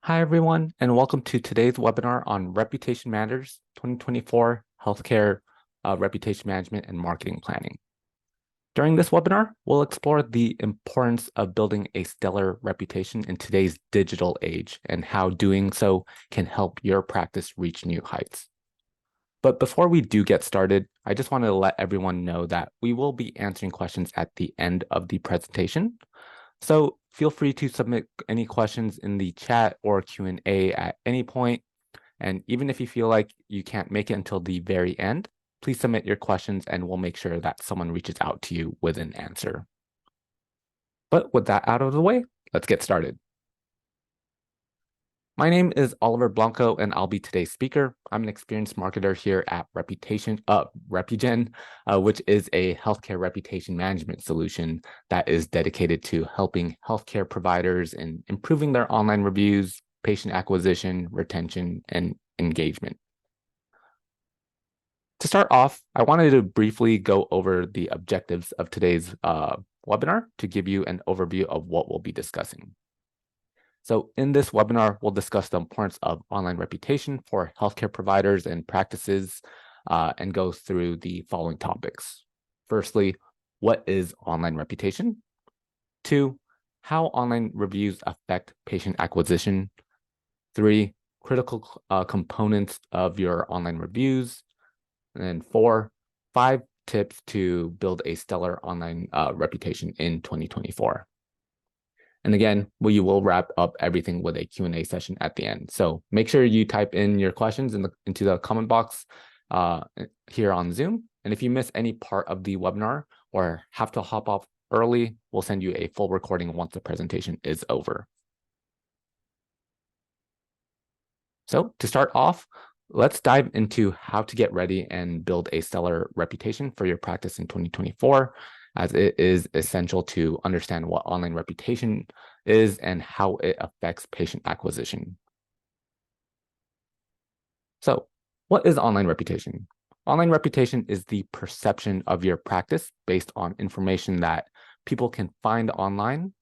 Hi, everyone, and welcome to today's webinar on Reputation Matters 2024 Healthcare Reputation Management and Marketing Planning. During this webinar, we'll explore the importance of building a stellar reputation in today's digital age and how doing so can help your practice reach new heights. But before we do get started, I just wanted to let everyone know that we will be answering questions at the end of the presentation. So feel free to submit any questions in the chat or Q&A at any point. And even if you feel like you can't make it until the very end, please submit your questions and we'll make sure that someone reaches out to you with an answer. But with that out of the way, let's get started. My name is Oliver Blanco, and I'll be today's speaker. I'm an experienced marketer here at RepuGen, which is a healthcare reputation management solution that is dedicated to helping healthcare providers in improving their online reviews, patient acquisition, retention, and engagement. To start off, I wanted to briefly go over the objectives of today's webinar to give you an overview of what we'll be discussing. So in this webinar, we'll discuss the importance of online reputation for healthcare providers and practices and go through the following topics. Firstly, what is online reputation? 2, how online reviews affect patient acquisition. 3, critical components of your online reviews. And then 4, 5 tips to build a stellar online reputation in 2024. And again, we will wrap up everything with a Q&A session at the end. So make sure you type in your questions into the comment box here on Zoom. And if you miss any part of the webinar or have to hop off early, we'll send you a full recording once the presentation is over. So to start off, let's dive into how to get ready and build a stellar reputation for your practice in 2024. As it is essential to understand what online reputation is and how it affects patient acquisition. So, what is online reputation? Online reputation is the perception of your practice based on information that people can find online.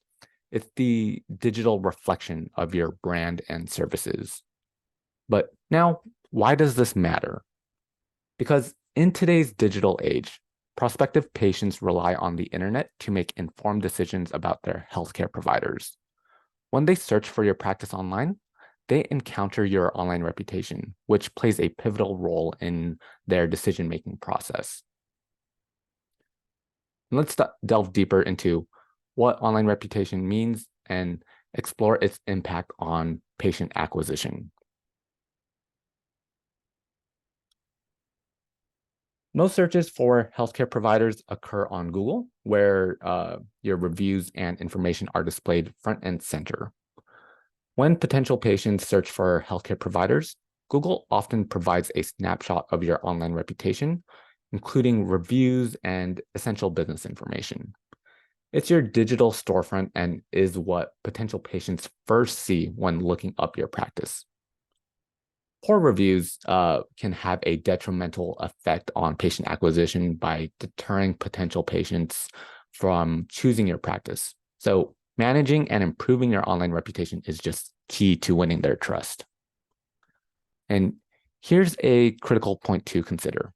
It's the digital reflection of your brand and services. But now, why does this matter? Because in today's digital age, prospective patients rely on the internet to make informed decisions about their healthcare providers. When they search for your practice online, they encounter your online reputation, which plays a pivotal role in their decision-making process. Let's delve deeper into what online reputation means and explore its impact on patient acquisition. Most searches for healthcare providers occur on Google, where your reviews and information are displayed front and center. When potential patients search for healthcare providers, Google often provides a snapshot of your online reputation, including reviews and essential business information. It's your digital storefront and is what potential patients first see when looking up your practice. Poor reviews can have a detrimental effect on patient acquisition by deterring potential patients from choosing your practice. So managing and improving your online reputation is just key to winning their trust. And here's a critical point to consider.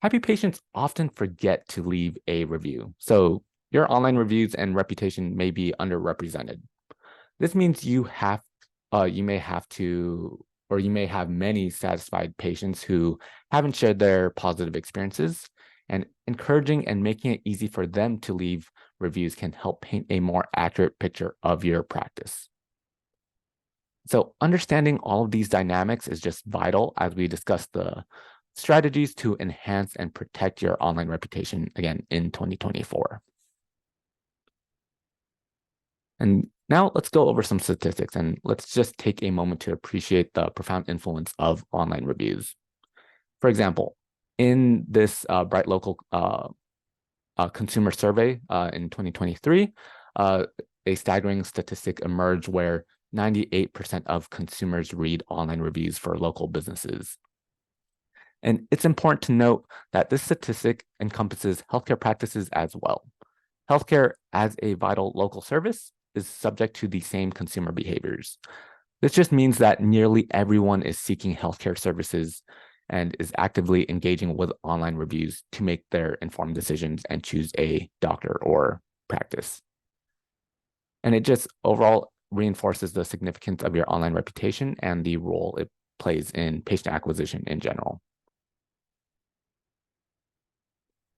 Happy patients often forget to leave a review. So your online reviews and reputation may be underrepresented. This means you may have many satisfied patients who haven't shared their positive experiences, and encouraging and making it easy for them to leave reviews can help paint a more accurate picture of your practice. So understanding all of these dynamics is just vital as we discuss the strategies to enhance and protect your online reputation again in 2024. And now let's go over some statistics and let's just take a moment to appreciate the profound influence of online reviews. For example, in this Bright Local consumer survey in 2023, a staggering statistic emerged where 98% of consumers read online reviews for local businesses. And it's important to note that this statistic encompasses healthcare practices as well. Healthcare as a vital local service is subject to the same consumer behaviors. This just means that nearly everyone is seeking healthcare services and is actively engaging with online reviews to make their informed decisions and choose a doctor or practice. And it just overall reinforces the significance of your online reputation and the role it plays in patient acquisition in general.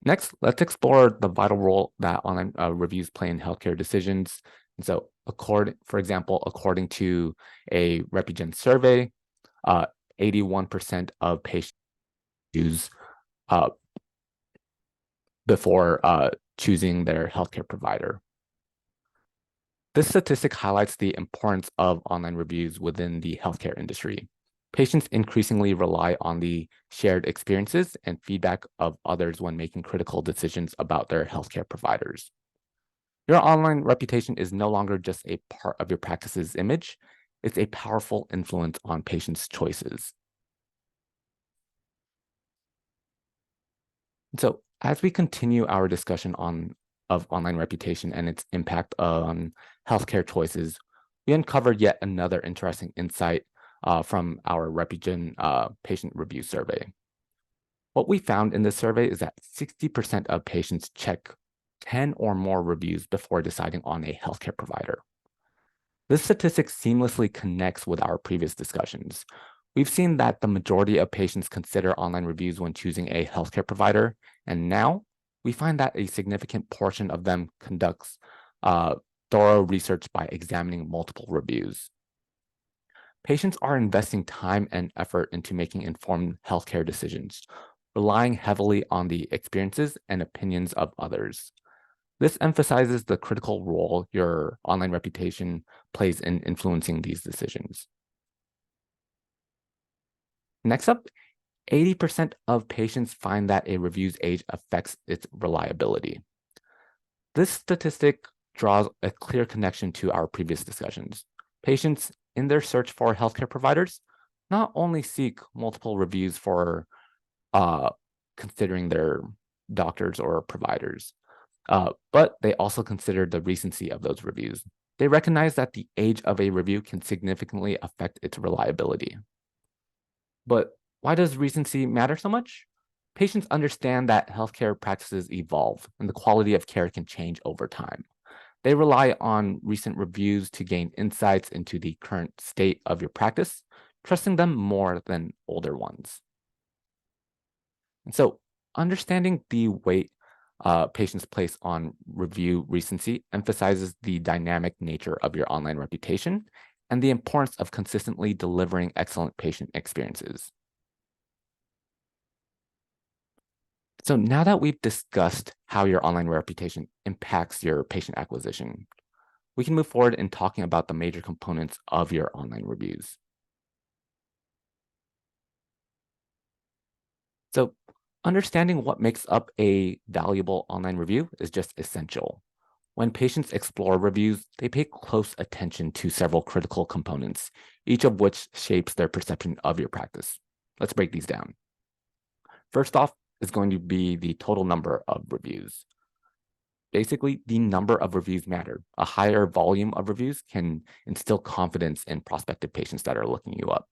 Next, let's explore the vital role that online reviews play in healthcare decisions. And so, for example, according to a RepuGen survey, 81% of patients use before choosing their healthcare provider. This statistic highlights the importance of online reviews within the healthcare industry. Patients increasingly rely on the shared experiences and feedback of others when making critical decisions about their healthcare providers. Your online reputation is no longer just a part of your practice's image, it's a powerful influence on patients' choices. So, as we continue our discussion of online reputation and its impact on healthcare choices, we uncovered yet another interesting insight from our RepuGen patient review survey. What we found in this survey is that 60% of patients check 10 or more reviews before deciding on a healthcare provider. This statistic seamlessly connects with our previous discussions. We've seen that the majority of patients consider online reviews when choosing a healthcare provider, and now we find that a significant portion of them conducts thorough research by examining multiple reviews. Patients are investing time and effort into making informed healthcare decisions, relying heavily on the experiences and opinions of others. This emphasizes the critical role your online reputation plays in influencing these decisions. Next up, 80% of patients find that a review's age affects its reliability. This statistic draws a clear connection to our previous discussions. Patients, in their search for healthcare providers, not only seek multiple reviews for considering their doctors or providers, but they also consider the recency of those reviews. They recognize that the age of a review can significantly affect its reliability. But why does recency matter so much? Patients understand that healthcare practices evolve and the quality of care can change over time. They rely on recent reviews to gain insights into the current state of your practice, trusting them more than older ones. And so, understanding the weight patients place on review recency emphasizes the dynamic nature of your online reputation and the importance of consistently delivering excellent patient experiences. So now that we've discussed how your online reputation impacts your patient acquisition, we can move forward in talking about the major components of your online reviews. So understanding what makes up a valuable online review is just essential. When patients explore reviews, they pay close attention to several critical components, each of which shapes their perception of your practice. Let's break these down. First off is going to be the total number of reviews. Basically, the number of reviews matter. A higher volume of reviews can instill confidence in prospective patients that are looking you up.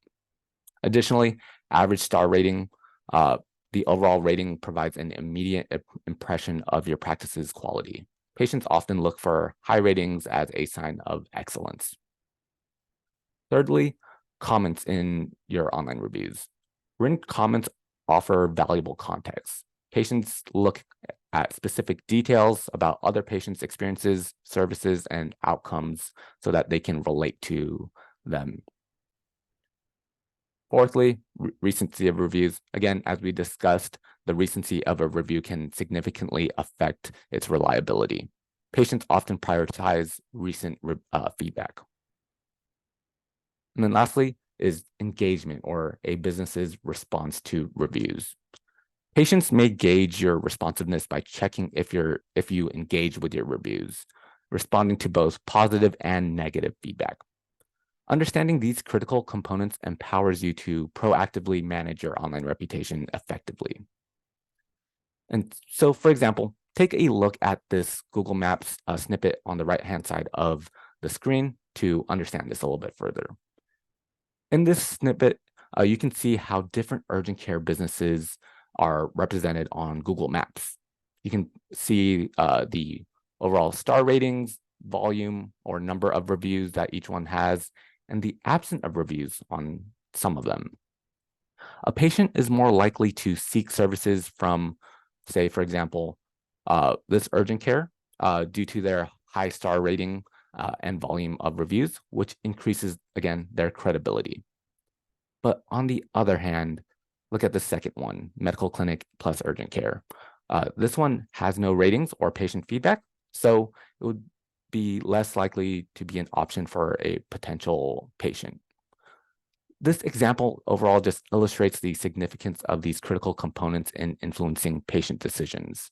Additionally, average star rating, the overall rating provides an immediate impression of your practice's quality. Patients often look for high ratings as a sign of excellence. Thirdly, comments in your online reviews. Written comments offer valuable context. Patients look at specific details about other patients' experiences, services, and outcomes so that they can relate to them. Fourthly, recency of reviews. Again, as we discussed, the recency of a review can significantly affect its reliability. Patients often prioritize recent feedback. And then lastly is engagement, or a business's response to reviews. Patients may gauge your responsiveness by checking if you engage with your reviews, responding to both positive and negative feedback. Understanding these critical components empowers you to proactively manage your online reputation effectively. And so, for example, take a look at this Google Maps snippet on the right-hand side of the screen to understand this a little bit further. In this snippet, you can see how different urgent care businesses are represented on Google Maps. You can see the overall star ratings, volume, or number of reviews that each one has, and the absence of reviews on some of them. A patient is more likely to seek services from, say, for example, this urgent care due to their high star rating and volume of reviews, which increases, again, their credibility. But on the other hand, look at the second one, medical clinic plus urgent care. This one has no ratings or patient feedback, so it would be less likely to be an option for a potential patient. This example overall just illustrates the significance of these critical components in influencing patient decisions.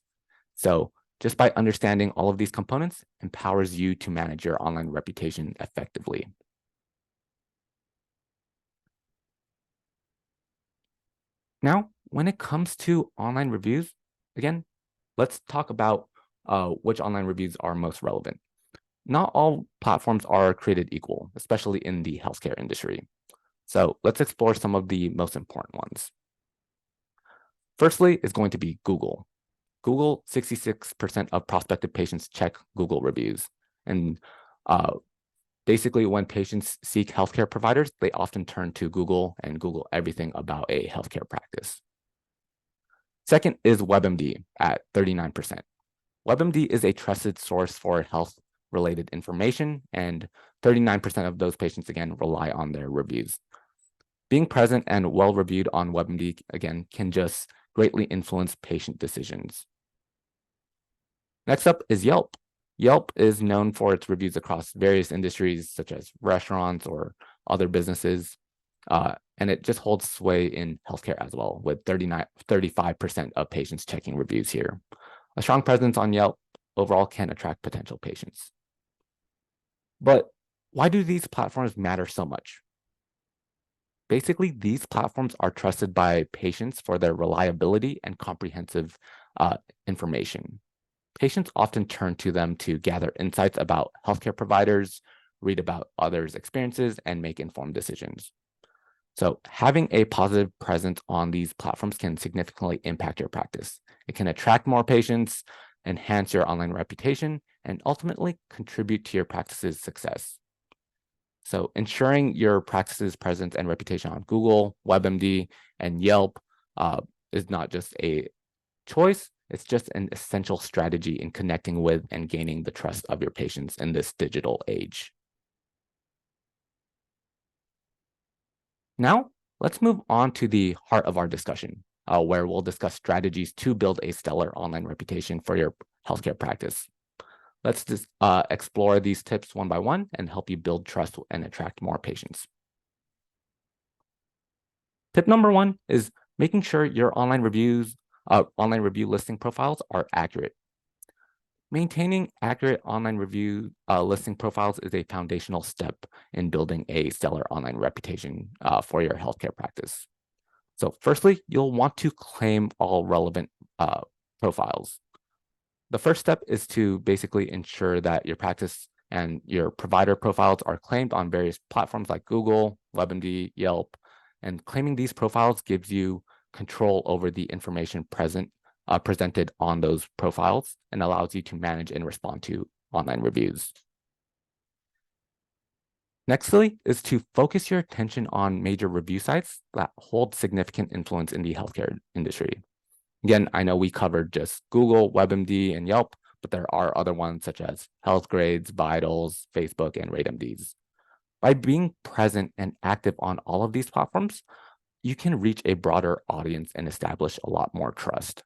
So just by understanding all of these components empowers you to manage your online reputation effectively. Now, when it comes to online reviews, again, let's talk about which online reviews are most relevant. Not all platforms are created equal, especially in the healthcare industry. So let's explore some of the most important ones. Firstly is going to be Google. Google, 66% of prospective patients check Google reviews. And basically, when patients seek healthcare providers, they often turn to Google and Google everything about a healthcare practice. Second is WebMD at 39%. WebMD is a trusted source for health-related information, and 39% of those patients, again, rely on their reviews. Being present and well-reviewed on WebMD, again, can just greatly influence patient decisions. Next up is Yelp. Yelp is known for its reviews across various industries, such as restaurants or other businesses, and it just holds sway in healthcare as well, with 35% of patients checking reviews here. A strong presence on Yelp overall can attract potential patients. But why do these platforms matter so much? Basically, these platforms are trusted by patients for their reliability and comprehensive information. Patients often turn to them to gather insights about healthcare providers, read about others' experiences, and make informed decisions. So having a positive presence on these platforms can significantly impact your practice. It can attract more patients, enhance your online reputation, and ultimately contribute to your practice's success. So ensuring your practice's presence and reputation on Google, WebMD, and Yelp is not just a choice, it's just an essential strategy in connecting with and gaining the trust of your patients in this digital age. Now, let's move on to the heart of our discussion, where we'll discuss strategies to build a stellar online reputation for your healthcare practice. Let's just explore these tips one by one and help you build trust and attract more patients. Tip number one is making sure your online review listing profiles are accurate. Maintaining accurate online review listing profiles is a foundational step in building a stellar online reputation for your healthcare practice. So firstly, you'll want to claim all relevant profiles. The first step is to basically ensure that your practice and your provider profiles are claimed on various platforms like Google, WebMD, Yelp, and claiming these profiles gives you control over the information presented on those profiles and allows you to manage and respond to online reviews. Nextly is to focus your attention on major review sites that hold significant influence in the healthcare industry. Again, I know we covered just Google, WebMD, and Yelp, but there are other ones such as Healthgrades, Vitals, Facebook, and RateMDs. By being present and active on all of these platforms, you can reach a broader audience and establish a lot more trust.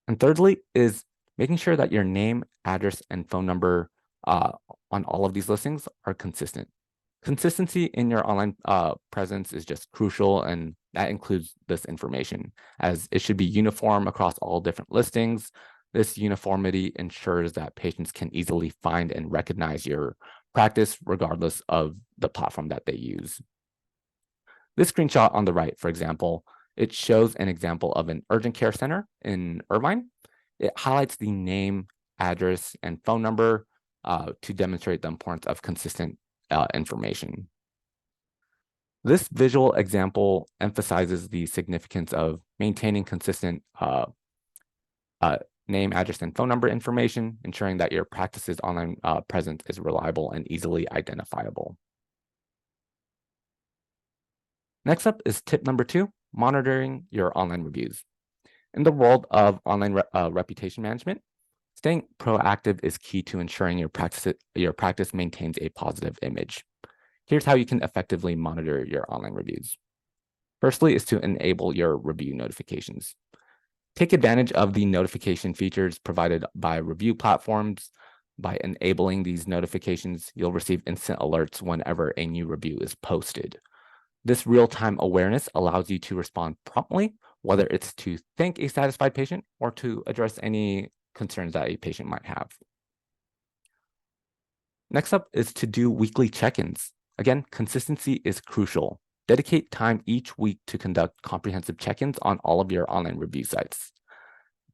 And thirdly is making sure that your name, address, and phone number on all of these listings are consistent. Consistency in your online presence is just crucial, and that includes this information, as it should be uniform across all different listings. This uniformity ensures that patients can easily find and recognize your practice regardless of the platform that they use. This screenshot on the right, for example, it shows an example of an urgent care center in Irvine. It highlights the name, address, and phone number to demonstrate the importance of consistent information. This visual example emphasizes the significance of maintaining consistent name, address, and phone number information, ensuring that your practice's online presence is reliable and easily identifiable. Next up is tip number 2, monitoring your online reviews. In the world of online reputation management, staying proactive is key to ensuring your practice maintains a positive image. Here's how you can effectively monitor your online reviews. Firstly is to enable your review notifications. Take advantage of the notification features provided by review platforms. By enabling these notifications, you'll receive instant alerts whenever a new review is posted. This real-time awareness allows you to respond promptly, whether it's to thank a satisfied patient or to address any concerns that a patient might have. Next up is to do weekly check-ins. Again, consistency is crucial. Dedicate time each week to conduct comprehensive check-ins on all of your online review sites.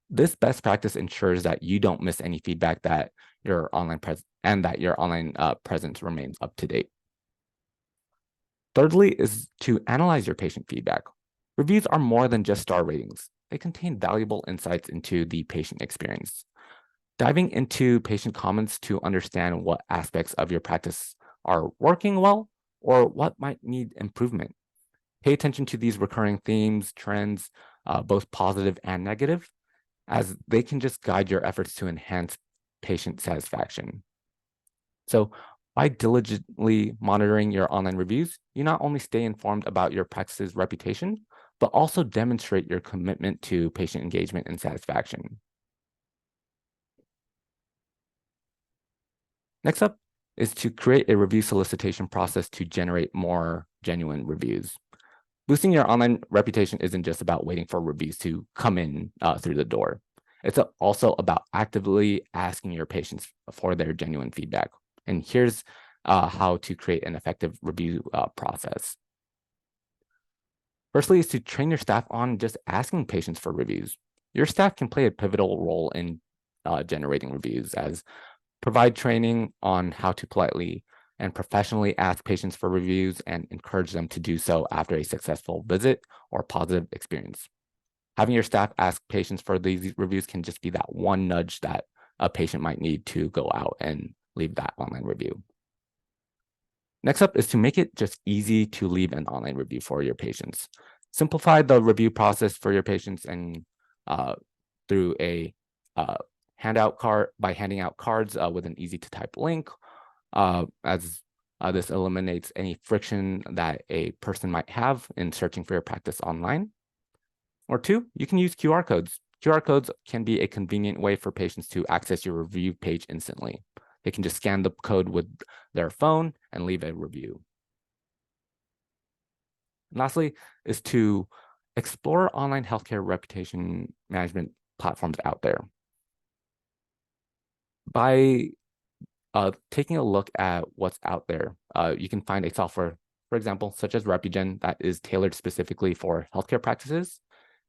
This best practice ensures that you don't miss any feedback, that your online presence remains up to date. Thirdly is to analyze your patient feedback. Reviews are more than just star ratings. They contain valuable insights into the patient experience. Diving into patient comments to understand what aspects of your practice are working well or what might need improvement. Pay attention to these recurring themes, trends, both positive and negative, as they can just guide your efforts to enhance patient satisfaction. So by diligently monitoring your online reviews, you not only stay informed about your practice's reputation, but also demonstrate your commitment to patient engagement and satisfaction. Next up is to create a review solicitation process to generate more genuine reviews. Boosting your online reputation isn't just about waiting for reviews to come in through the door. It's also about actively asking your patients for their genuine feedback. And here's how to create an effective review process. Firstly is to train your staff on just asking patients for reviews. Your staff can play a pivotal role in generating reviews, as provide training on how to politely and professionally ask patients for reviews and encourage them to do so after a successful visit or positive experience. Having your staff ask patients for these reviews can just be that one nudge that a patient might need to go out and leave that online review. Next up is to make it just easy to leave an online review for your patients. Simplify the review process for your patients and through a handout card by handing out cards with an easy to type link, as this eliminates any friction that a person might have in searching for your practice online. Or 2, you can use QR codes. QR codes can be a convenient way for patients to access your review page instantly. They can just scan the code with their phone and leave a review. And lastly is to explore online healthcare reputation management platforms out there. By taking a look at what's out there, you can find a software, for example, such as RepuGen, that is tailored specifically for healthcare practices.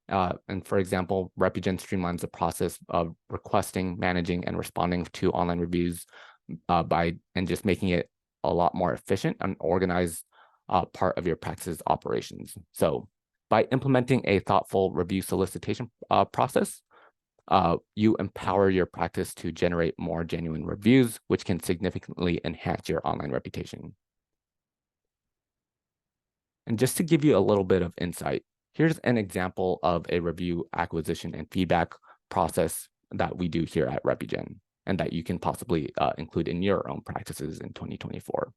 And for example, RepuGen streamlines the process of requesting, managing, and responding to online reviews and just making it a lot more efficient and organized part of your practice's operations. So by implementing a thoughtful review solicitation process, you empower your practice to generate more genuine reviews, which can significantly enhance your online reputation. And just to give you a little bit of insight, here's an example of a review acquisition and feedback process that we do here at RepuGen, and that you can possibly include in your own practices in 2024.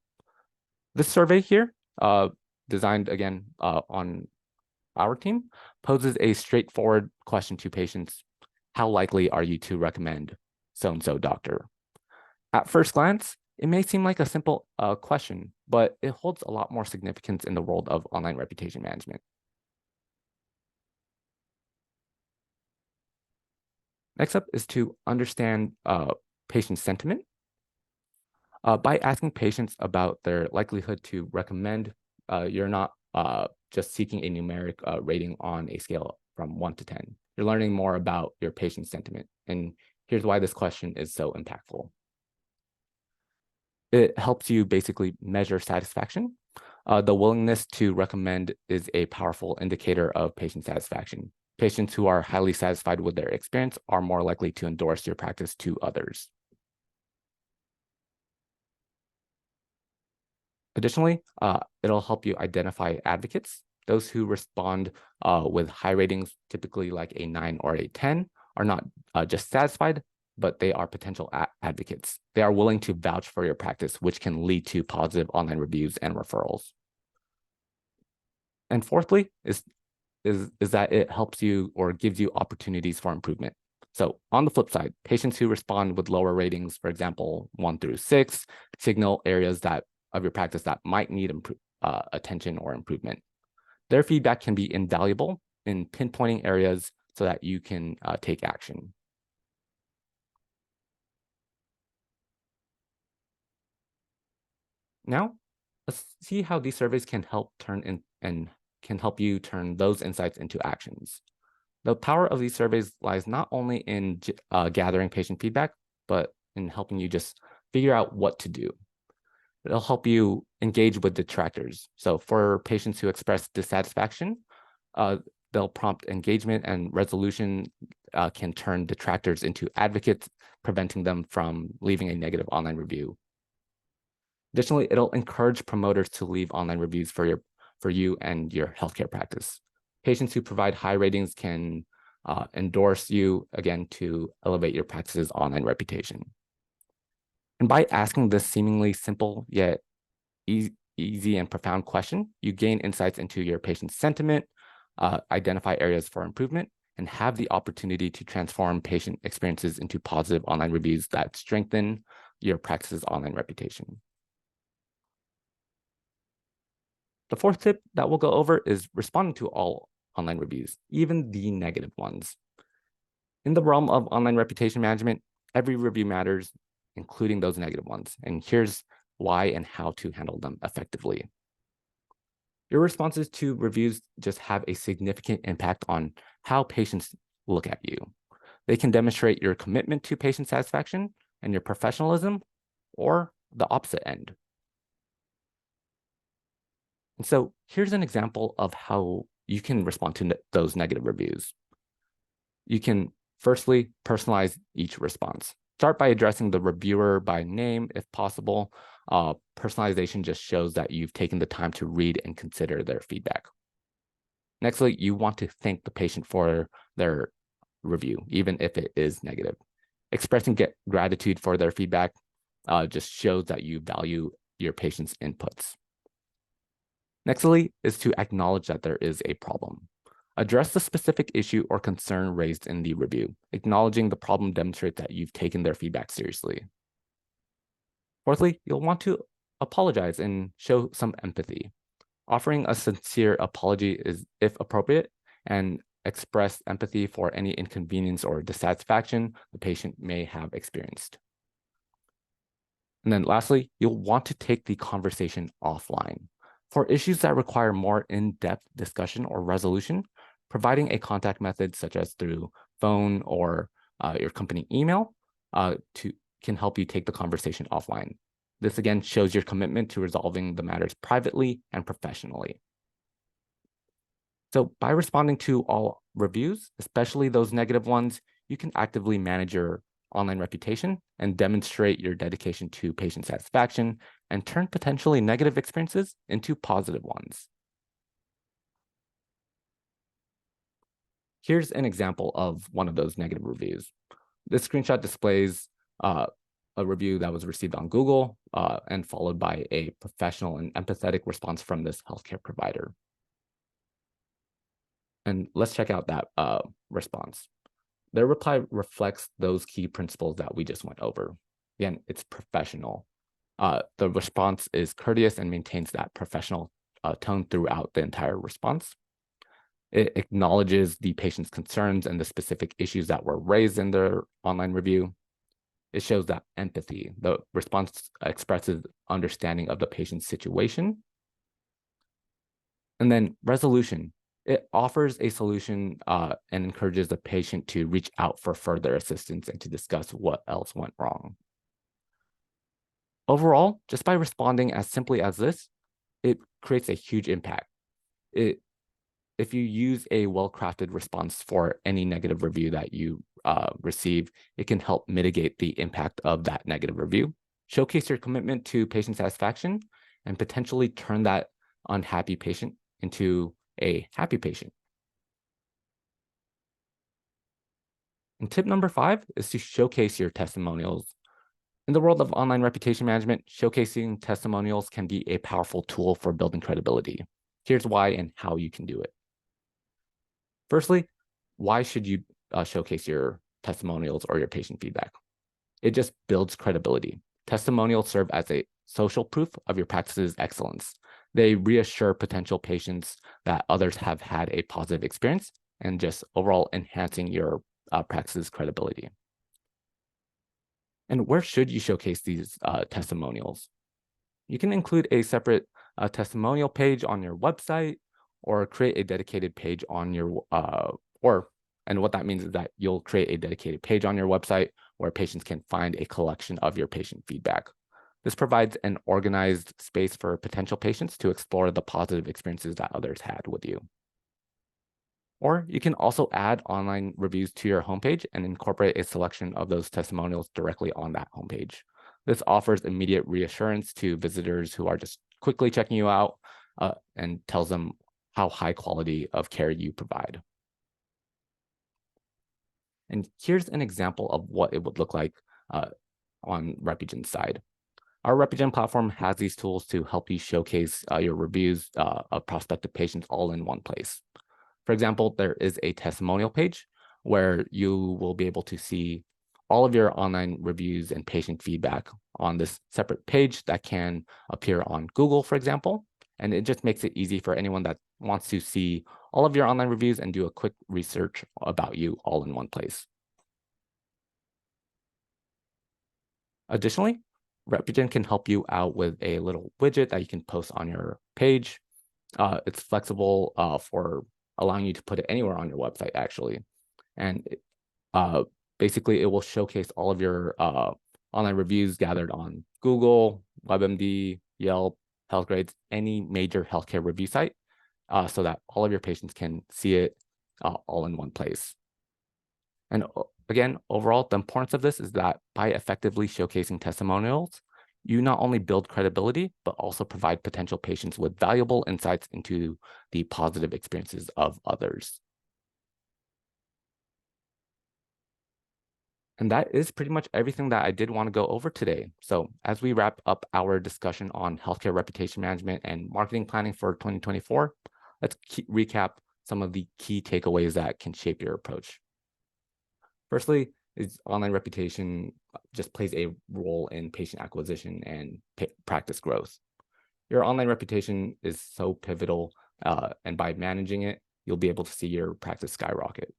This survey here, designed again on our team, poses a straightforward question to patients. How likely are you to recommend so-and-so doctor? At first glance, it may seem like a simple question, but it holds a lot more significance in the world of online reputation management. Next up is to understand patient sentiment. By asking patients about their likelihood to recommend, you're not just seeking a numeric rating on a scale from 1 to 10. You're learning more about your patient sentiment. And here's why this question is so impactful. It helps you basically measure satisfaction. The willingness to recommend is a powerful indicator of patient satisfaction. Patients who are highly satisfied with their experience are more likely to endorse your practice to others. Additionally, it'll help you identify advocates. Those who respond with high ratings, typically like a 9 or a 10, are not just satisfied, but they are potential advocates. They are willing to vouch for your practice, which can lead to positive online reviews and referrals. And fourthly is that it helps you or gives you opportunities for improvement. So on the flip side, patients who respond with lower ratings, for example, 1 through 6, signal areas of your practice that might need attention or improvement. Their feedback can be invaluable in pinpointing areas so that you can take action. Now, let's see how these surveys can help you turn those insights into actions. The power of these surveys lies not only in gathering patient feedback, but in helping you just figure out what to do. It'll help you engage with detractors. So for patients who express dissatisfaction, they'll prompt engagement, and resolution can turn detractors into advocates, preventing them from leaving a negative online review. Additionally, it'll encourage promoters to leave online reviews for you and your healthcare practice. Patients who provide high ratings can endorse you, again, to elevate your practice's online reputation. And by asking this seemingly simple yet easy and profound question, you gain insights into your patient's sentiment, identify areas for improvement, and have the opportunity to transform patient experiences into positive online reviews that strengthen your practice's online reputation. The fourth tip that we'll go over is responding to all online reviews, even the negative ones. In the realm of online reputation management, every review matters, including those negative ones. And here's why and how to handle them effectively. Your responses to reviews just have a significant impact on how patients look at you. They can demonstrate your commitment to patient satisfaction and your professionalism, or the opposite end. And so here's an example of how you can respond to those negative reviews. You can firstly personalize each response. Start by addressing the reviewer by name if possible. Personalization just shows that you've taken the time to read and consider their feedback. Nextly, you want to thank the patient for their review, even if it is negative. Expressing gratitude for their feedback just shows that you value your patient's inputs. Nextly is to acknowledge that there is a problem. Address the specific issue or concern raised in the review. Acknowledging the problem demonstrates that you've taken their feedback seriously. Fourthly, you'll want to apologize and show some empathy. Offering a sincere apology is, if appropriate, and express empathy for any inconvenience or dissatisfaction the patient may have experienced. And then lastly, you'll want to take the conversation offline. For issues that require more in-depth discussion or resolution, providing a contact method such as through phone or your company email can help you take the conversation offline. This again shows your commitment to resolving the matters privately and professionally. So by responding to all reviews, especially those negative ones, you can actively manage your online reputation and demonstrate your dedication to patient satisfaction and turn potentially negative experiences into positive ones. Here's an example of one of those negative reviews. This screenshot displays a review that was received on Google and followed by a professional and empathetic response from this healthcare provider. And let's check out that response. Their reply reflects those key principles that we just went over. Again, it's professional. The response is courteous and maintains that professional tone throughout the entire response. It acknowledges the patient's concerns and the specific issues that were raised in their online review. It shows that empathy. The response expresses understanding of the patient's situation. And then resolution. It offers a solution and encourages the patient to reach out for further assistance and to discuss what else went wrong. Overall, just by responding as simply as this, it creates a huge impact. If you use a well-crafted response for any negative review that you receive, it can help mitigate the impact of that negative review, showcase your commitment to patient satisfaction, and potentially turn that unhappy patient into a happy patient. And tip number 5 is to showcase your testimonials. In the world of online reputation management, showcasing testimonials can be a powerful tool for building credibility. Here's why and how you can do it. Firstly, why should you showcase your testimonials or your patient feedback? It just builds credibility. Testimonials serve as a social proof of your practice's excellence. They reassure potential patients that others have had a positive experience and just overall enhancing your practice's credibility. And where should you showcase these testimonials? You can include a separate testimonial page on your website or create a dedicated page on your, and what that means is that you'll create a dedicated page on your website where patients can find a collection of your patient feedback. This provides an organized space for potential patients to explore the positive experiences that others had with you. Or you can also add online reviews to your homepage and incorporate a selection of those testimonials directly on that homepage. This offers immediate reassurance to visitors who are just quickly checking you out and tells them how high quality of care you provide. And here's an example of what it would look like on RepuGen's side. Our RepuGen platform has these tools to help you showcase your reviews of prospective patients all in one place. For example, there is a testimonial page where you will be able to see all of your online reviews and patient feedback on this separate page that can appear on Google, for example. And it just makes it easy for anyone that wants to see all of your online reviews and do a quick research about you all in one place. Additionally, RepuGen can help you out with a little widget that you can post on your page. It's flexible for allowing you to put it anywhere on your website, actually. And basically, it will showcase all of your online reviews gathered on Google, WebMD, Yelp, HealthGrades, any major healthcare review site, so that all of your patients can see it all in one place. And again, overall, the importance of this is that by effectively showcasing testimonials, you not only build credibility, but also provide potential patients with valuable insights into the positive experiences of others. And that is pretty much everything that I did want to go over today. So as we wrap up our discussion on healthcare reputation management and marketing planning for 2024, let's recap some of the key takeaways that can shape your approach. Firstly, is online reputation just plays a role in patient acquisition and practice growth. Your online reputation is so pivotal, and by managing it, you'll be able to see your practice skyrocket.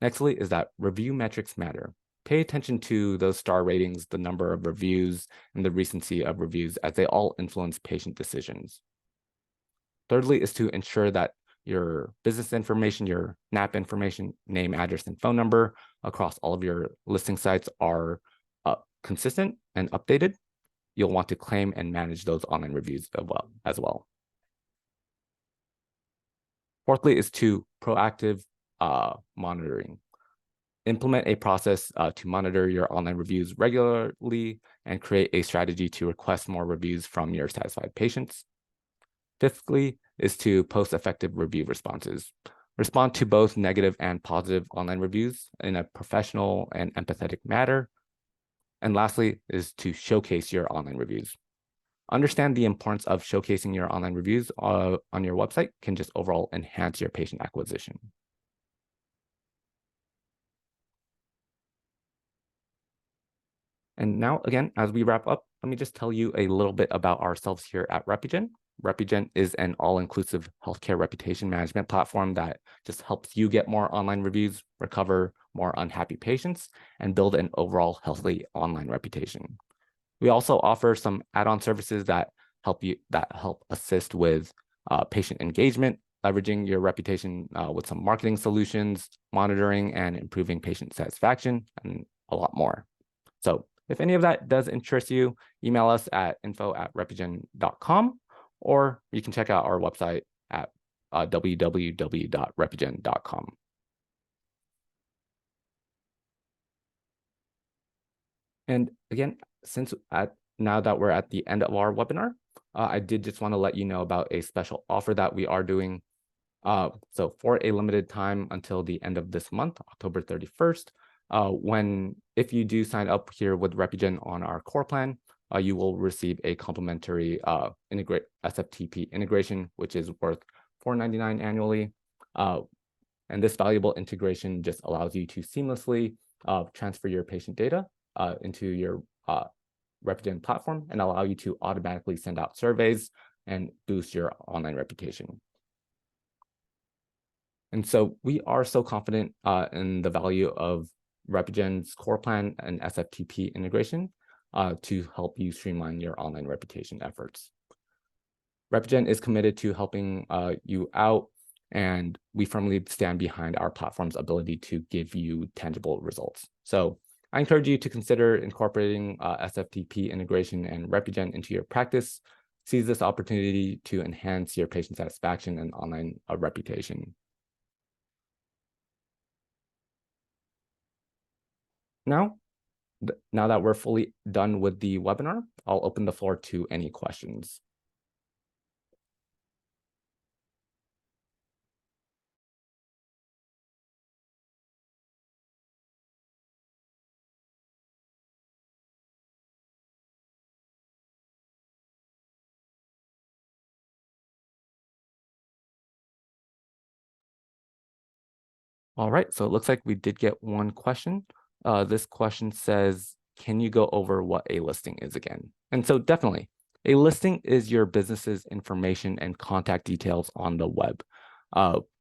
Nextly is that review metrics matter. Pay attention to those star ratings, the number of reviews, and the recency of reviews, as they all influence patient decisions. Thirdly is to ensure that your business information, your NAP information, name, address, and phone number across all of your listing sites are consistent and updated. You'll want to claim and manage those online reviews as well. Fourthly is to proactive monitoring. Implement a process to monitor your online reviews regularly and create a strategy to request more reviews from your satisfied patients. Fifthly is to post effective review responses. Respond to both negative and positive online reviews in a professional and empathetic manner. And lastly is to showcase your online reviews. Understand the importance of showcasing your online reviews on your website can just overall enhance your patient acquisition. And now, again, as we wrap up, let me just tell you a little bit about ourselves here at RepuGen. RepuGen is an all-inclusive healthcare reputation management platform that just helps you get more online reviews, recover more unhappy patients, and build an overall healthy online reputation. We also offer some add-on services that help assist with patient engagement, leveraging your reputation with some marketing solutions, monitoring and improving patient satisfaction, and a lot more. So If any of that does interest you, email us at info@repugen.com, or you can check out our website at www.repugen.com. And again, now that we're at the end of our webinar, I did just want to let you know about a special offer that we are doing. So for a limited time until the end of this month, October 31st, if you do sign up here with RepuGen on our core plan, you will receive a complimentary SFTP integration, which is worth $4.99 annually. And this valuable integration just allows you to seamlessly transfer your patient data into your RepuGen platform and allow you to automatically send out surveys and boost your online reputation. And so we are so confident in the value of RepuGen's core plan and SFTP integration to help you streamline your online reputation efforts. RepuGen is committed to helping you out, and we firmly stand behind our platform's ability to give you tangible results. So I encourage you to consider incorporating SFTP integration and RepuGen into your practice. Seize this opportunity to enhance your patient satisfaction and online reputation. Now that we're fully done with the webinar, I'll open the floor to any questions. All right, so it looks like we did get one question. This question says, can you go over what a listing is again? And so definitely, a listing is your business's information and contact details on the web.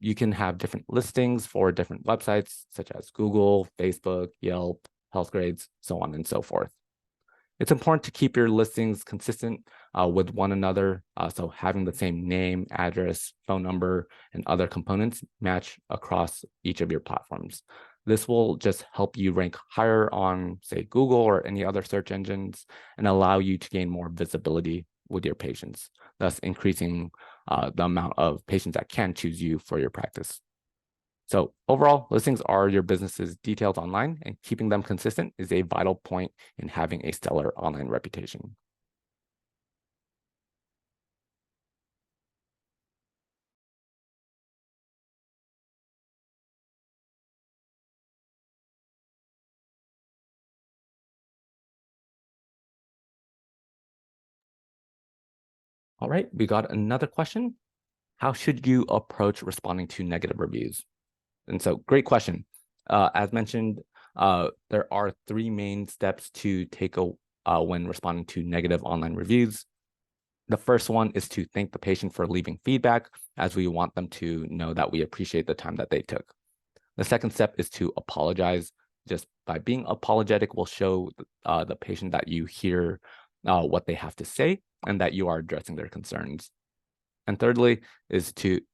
You can have different listings for different websites, such as Google, Facebook, Yelp, Healthgrades, so on and so forth. It's important to keep your listings consistent with one another. So having the same name, address, phone number, and other components match across each of your platforms. This will just help you rank higher on, say, Google or any other search engines and allow you to gain more visibility with your patients, thus increasing the amount of patients that can choose you for your practice. So overall, listings are your business's details online, and keeping them consistent is a vital point in having a stellar online reputation. All right, we got another question. How should you approach responding to negative reviews? And so great question. As mentioned, there are three main steps to take when responding to negative online reviews. The first one is to thank the patient for leaving feedback, as we want them to know that we appreciate the time that they took. The second step is to apologize. Just by being apologetic will show the patient that you hear what they have to say and that you are addressing their concerns. And thirdly is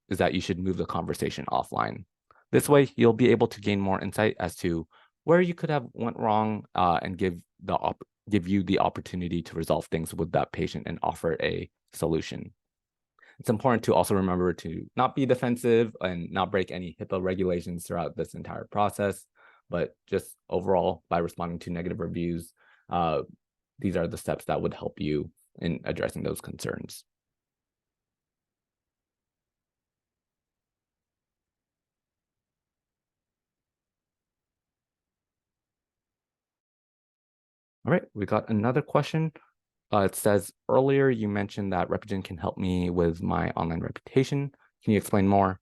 that you should move the conversation offline. This way, you'll be able to gain more insight as to where you could have went wrong and give you the opportunity to resolve things with that patient and offer a solution. It's important to also remember to not be defensive and not break any HIPAA regulations throughout this entire process, but just overall, by responding to negative reviews, these are the steps that would help you in addressing those concerns. All right, we got another question. It says, earlier you mentioned that RepuGen can help me with my online reputation. Can you explain more?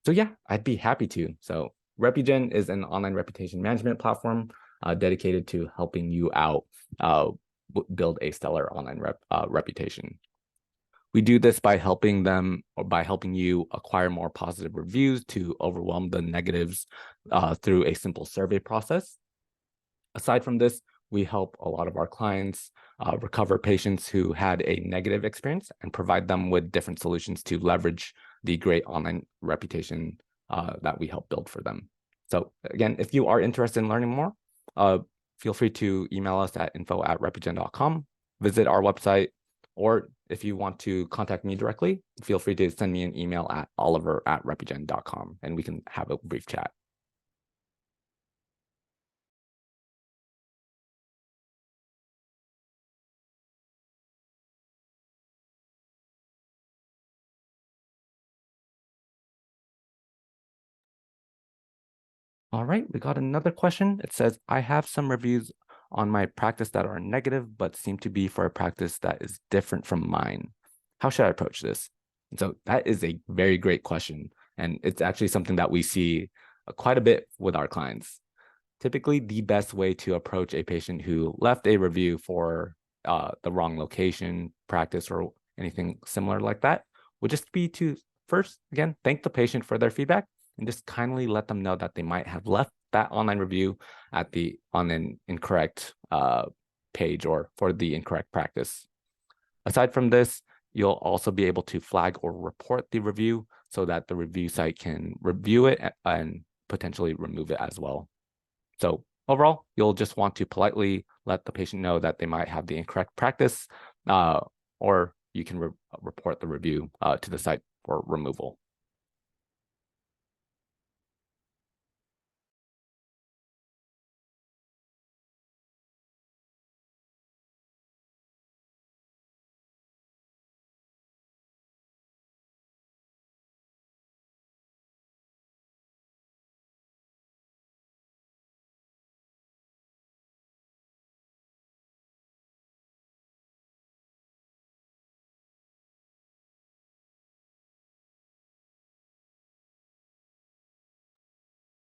So yeah, I'd be happy to. So RepuGen is an online reputation management platform dedicated to helping you out build a stellar online reputation. We do this by helping you acquire more positive reviews to overwhelm the negatives through a simple survey process. Aside from this, we help a lot of our clients recover patients who had a negative experience and provide them with different solutions to leverage the great online reputation that we help build for them. So again, if you are interested in learning more, feel free to email us at info@repugen.com, visit our website, or if you want to contact me directly, feel free to send me an email at oliver@repugen.com, and we can have a brief chat. All right, we got another question. It says, I have some reviews on my practice that are negative, but seem to be for a practice that is different from mine. How should I approach this? And so that is a very great question. And it's actually something that we see quite a bit with our clients. Typically, the best way to approach a patient who left a review for the wrong location, practice, or anything similar like that would just be to first, again, thank the patient for their feedback and just kindly let them know that they might have left that online review on an incorrect page or for the incorrect practice. Aside from this, you'll also be able to flag or report the review so that the review site can review it and potentially remove it as well. So overall, you'll just want to politely let the patient know that they might have the incorrect practice, or you can report the review to the site for removal.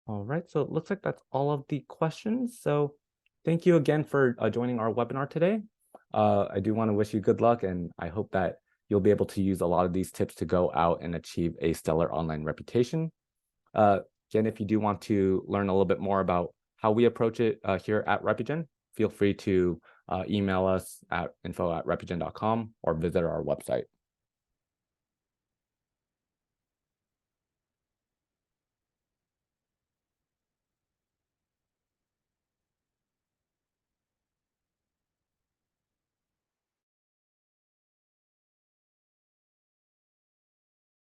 All right, so it looks like that's all of the questions. So thank you again for joining our webinar today. I do want to wish you good luck, and I hope that you'll be able to use a lot of these tips to go out and achieve a stellar online reputation. Again, if you do want to learn a little bit more about how we approach it here at RepuGen, feel free to email us at info@repugen.com or visit our website.